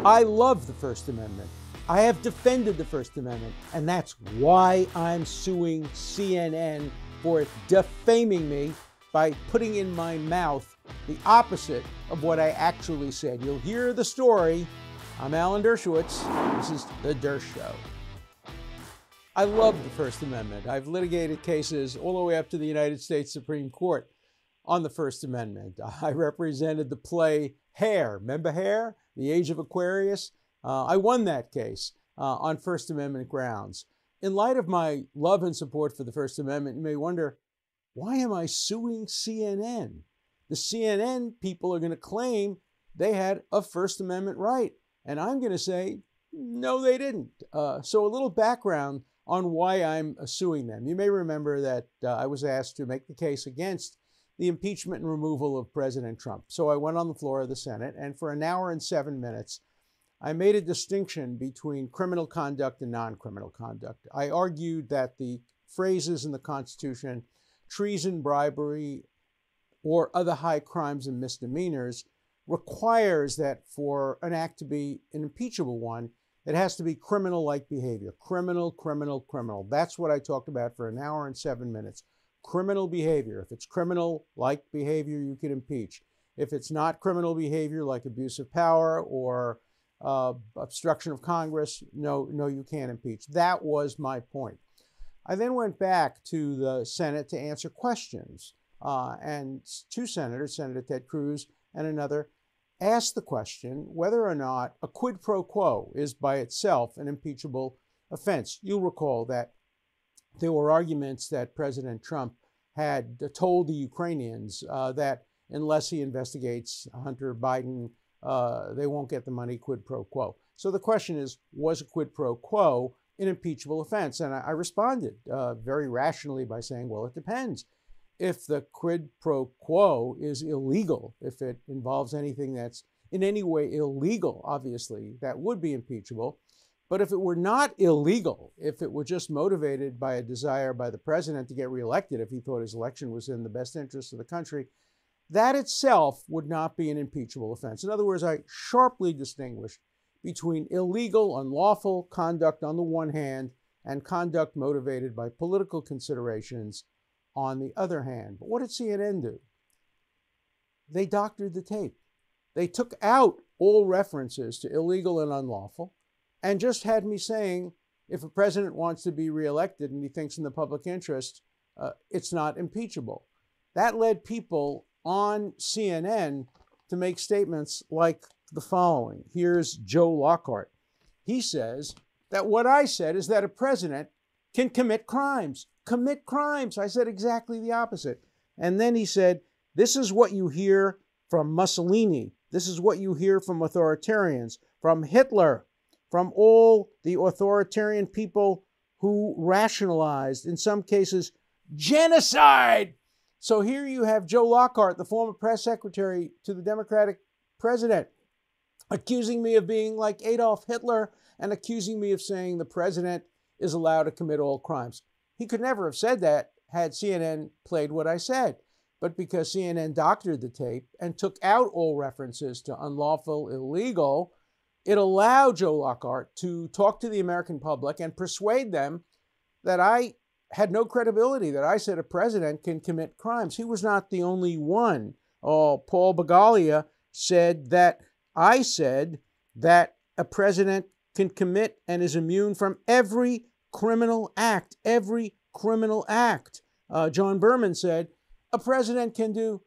I love the First Amendment. I have defended the First Amendment, and that's why I'm suing CNN for defaming me by putting in my mouth the opposite of what I actually said. You'll hear the story. I'm Alan Dershowitz. This is The Dersh Show. I love the First Amendment. I've litigated cases all the way up to the United States Supreme Court on the First Amendment. I represented the play Hair. Remember Hair? The Age of Aquarius? I won that case on First Amendment grounds. In light of my love and support for the First Amendment, you may wonder, why am I suing CNN? The CNN people are going to claim they had a First Amendment right. And I'm going to say, no, they didn't. So a little background on why I'm suing them. You may remember that I was asked to make the case against the impeachment and removal of President Trump. So I went on the floor of the Senate, and for an hour and 7 minutes, I made a distinction between criminal conduct and non-criminal conduct. I argued that the phrases in the Constitution, treason, bribery, or other high crimes and misdemeanors, requires that for an act to be an impeachable one, it has to be criminal-like behavior. Criminal, criminal, criminal. That's what I talked about for an hour and 7 minutes. Criminal behavior. If it's criminal-like behavior, you can impeach. If it's not criminal behavior, like abuse of power or obstruction of Congress, no, you can't impeach. That was my point. I then went back to the Senate to answer questions. And two senators, Senator Ted Cruz and another, asked the question whether or not a quid pro quo is by itself an impeachable offense. You'll recall that there were arguments that President Trump had told the Ukrainians that unless he investigates Hunter Biden, they won't get the money, quid pro quo. So the question is, was a quid pro quo an impeachable offense? And I responded very rationally by saying, well, it depends. If the quid pro quo is illegal, if it involves anything that's in any way illegal, obviously, that would be impeachable. But if it were not illegal, if it were just motivated by a desire by the president to get reelected, if he thought his election was in the best interest of the country, that itself would not be an impeachable offense. In other words, I sharply distinguish between illegal, unlawful conduct on the one hand and conduct motivated by political considerations on the other hand. But what did CNN do? They doctored the tape. They took out all references to illegal and unlawful and just had me saying, if a president wants to be reelected and he thinks in the public interest, it's not impeachable. That led people on CNN to make statements like the following. Here's Joe Lockhart. He says that what I said is that a president can commit crimes. Commit crimes. I said exactly the opposite. And then he said, this is what you hear from Mussolini. This is what you hear from authoritarians, from Hitler, from all the authoritarian people who rationalized, in some cases, genocide. So here you have Joe Lockhart, the former press secretary to the Democratic president, accusing me of being like Adolf Hitler and accusing me of saying the president is allowed to commit all crimes. He could never have said that had CNN played what I said. But because CNN doctored the tape and took out all references to unlawful, illegal, it allowed Joe Lockhart to talk to the American public and persuade them that I had no credibility, that I said a president can commit crimes. He was not the only one. Paul Bagaglia said that I said that a president can commit and is immune from every criminal act, every criminal act. John Berman said a president can do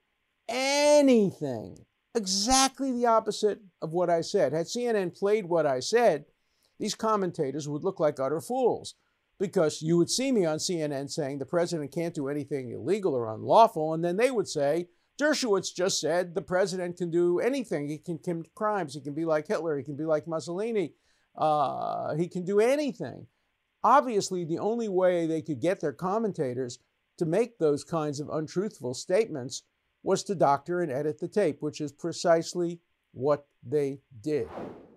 anything. Exactly the opposite of what I said. Had CNN played what I said, these commentators would look like utter fools, because you would see me on CNN saying the president can't do anything illegal or unlawful, and then they would say, Dershowitz just said the president can do anything. He can commit crimes. He can be like Hitler. He can be like Mussolini. He can do anything. Obviously, the only way they could get their commentators to make those kinds of untruthful statements was to doctor and edit the tape, which is precisely what they did.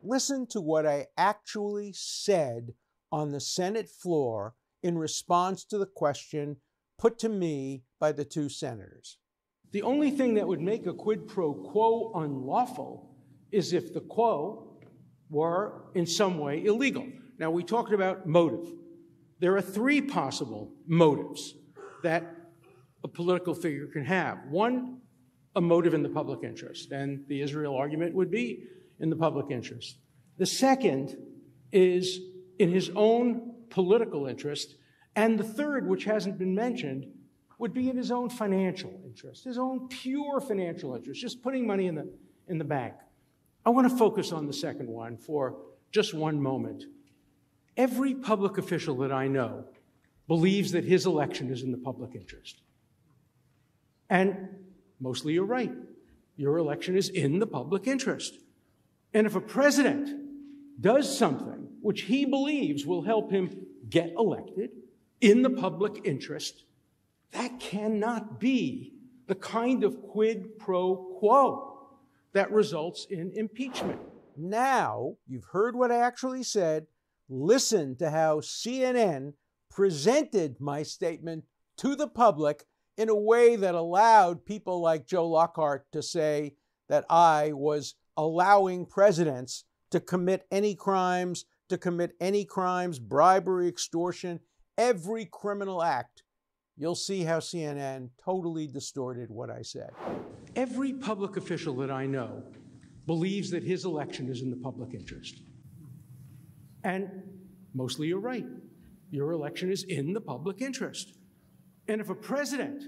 Listen to what I actually said on the Senate floor in response to the question put to me by the two senators. The only thing that would make a quid pro quo unlawful is if the quo were in some way illegal. Now, we talked about motive. There are three possible motives that a political figure can have. One, a motive in the public interest, and the Israel argument would be in the public interest. The second is in his own political interest, and the third, which hasn't been mentioned, would be in his own financial interest, his own pure financial interest, just putting money in the bank. I want to focus on the second one for just one moment. Every public official that I know believes that his election is in the public interest. And mostly you're right. Your election is in the public interest. And if a president does something which he believes will help him get elected in the public interest, that cannot be the kind of quid pro quo that results in impeachment. Now, you've heard what I actually said. Listen to how CNN presented my statement to the public in a way that allowed people like Joe Lockhart to say that I was allowing presidents to commit any crimes, bribery, extortion, every criminal act. You'll see how CNN totally distorted what I said. Every public official that I know believes that his election is in the public interest. And mostly you're right. Your election is in the public interest. And if a president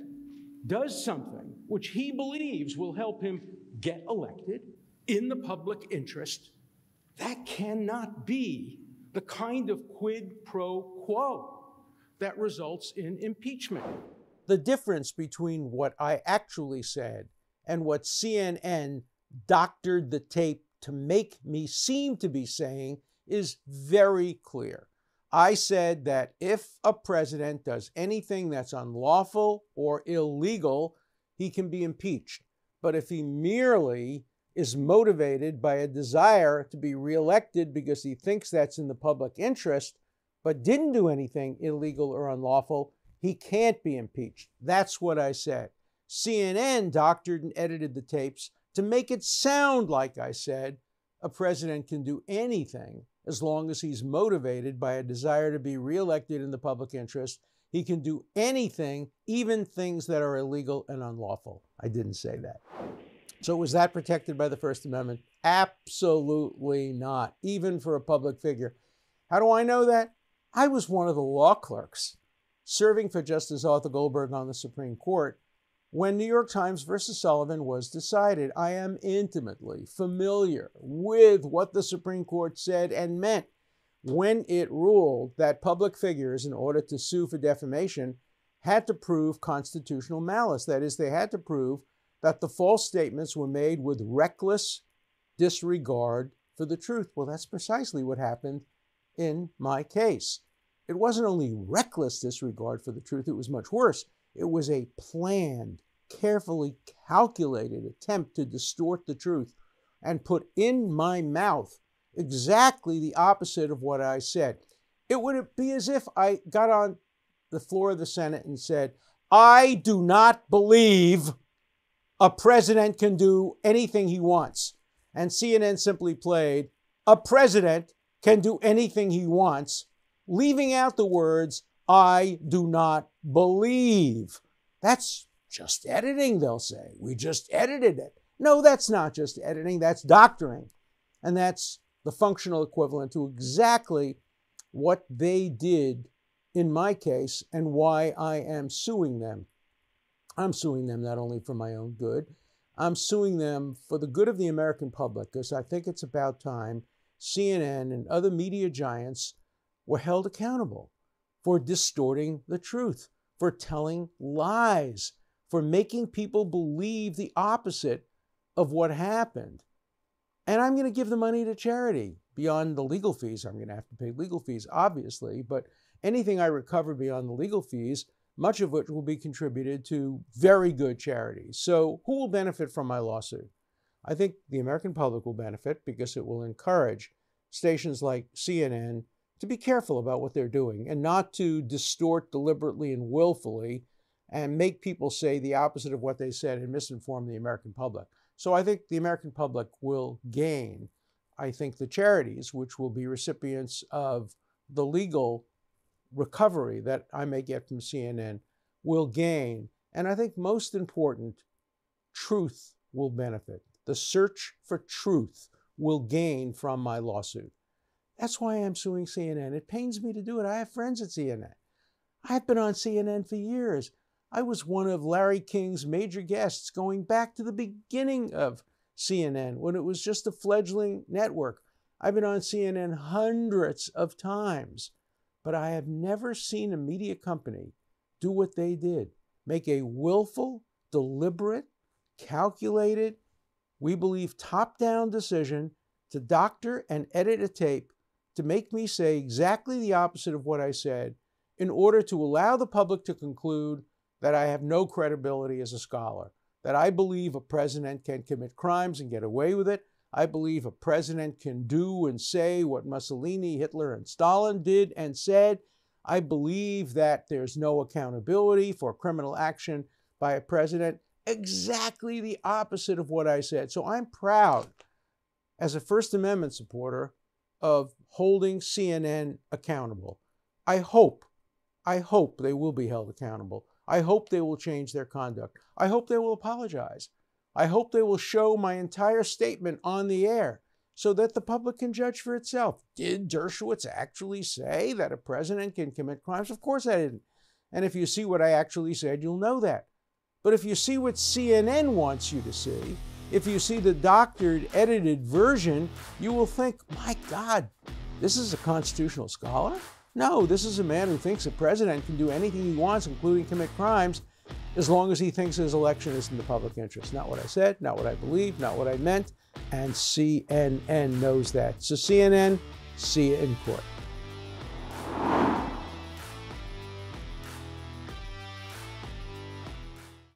does something which he believes will help him get elected in the public interest, that cannot be the kind of quid pro quo that results in impeachment. The difference between what I actually said and what CNN doctored the tape to make me seem to be saying is very clear. I said that if a president does anything that's unlawful or illegal, he can be impeached. But if he merely is motivated by a desire to be reelected because he thinks that's in the public interest, but didn't do anything illegal or unlawful, he can't be impeached. That's what I said. CNN doctored and edited the tapes to make it sound like I said a president can do anything as long as he's motivated by a desire to be reelected in the public interest. He can do anything, even things that are illegal and unlawful. I didn't say that. So was that protected by the First Amendment? Absolutely not, even for a public figure. How do I know that? I was one of the law clerks serving for Justice Arthur Goldberg on the Supreme Court when New York Times versus Sullivan was decided. I am intimately familiar with what the Supreme Court said and meant when it ruled that public figures, in order to sue for defamation, had to prove constitutional malice. That is, they had to prove that the false statements were made with reckless disregard for the truth. Well, that's precisely what happened in my case. It wasn't only reckless disregard for the truth, it was much worse. It was a planned, carefully calculated attempt to distort the truth and put in my mouth exactly the opposite of what I said. It would be as if I got on the floor of the Senate and said, I do not believe a president can do anything he wants. And CNN simply played, a president can do anything he wants, leaving out the words, I do not believe. That's just editing, they'll say. We just edited it. No, that's not just editing, that's doctoring. And that's the functional equivalent to exactly what they did in my case and why I am suing them. I'm suing them not only for my own good, I'm suing them for the good of the American public, because I think it's about time CNN and other media giants were held accountable for distorting the truth, for telling lies, for making people believe the opposite of what happened. And I'm going to give the money to charity beyond the legal fees. I'm going to have to pay legal fees, obviously, but anything I recover beyond the legal fees, much of which will be contributed to very good charities. So who will benefit from my lawsuit? I think the American public will benefit because it will encourage stations like CNN to be careful about what they're doing and not to distort deliberately and willfully and make people say the opposite of what they said and misinform the American public. So I think the American public will gain I think the charities, which will be recipients of the legal recovery that I may get from CNN, will gain. And I think most important, truth will benefit. The search for truth will gain from my lawsuit. That's why I'm suing CNN. It pains me to do it. I have friends at CNN. I've been on CNN for years. I was one of Larry King's major guests going back to the beginning of CNN when it was just a fledgling network. I've been on CNN hundreds of times, but I have never seen a media company do what they did. Make a willful, deliberate, calculated, we believe top-down decision to doctor and edit a tape to make me say exactly the opposite of what I said in order to allow the public to conclude that I have no credibility as a scholar, that I believe a president can commit crimes and get away with it. I believe a president can do and say what Mussolini, Hitler, and Stalin did and said. I believe that there's no accountability for criminal action by a president. Exactly the opposite of what I said. So I'm proud, as a First Amendment supporter, of holding CNN accountable. I hope they will be held accountable. I hope they will change their conduct. I hope they will apologize. I hope they will show my entire statement on the air so that the public can judge for itself. Did Dershowitz actually say that a president can commit crimes? Of course I didn't. And if you see what I actually said, you'll know that. But if you see what CNN wants you to see, if you see the doctored, edited version, you will think, my God, this is a constitutional scholar? No, this is a man who thinks a president can do anything he wants, including commit crimes, as long as he thinks his election is in the public interest. Not what I said, not what I believe, not what I meant, and CNN knows that. So CNN, see you in court.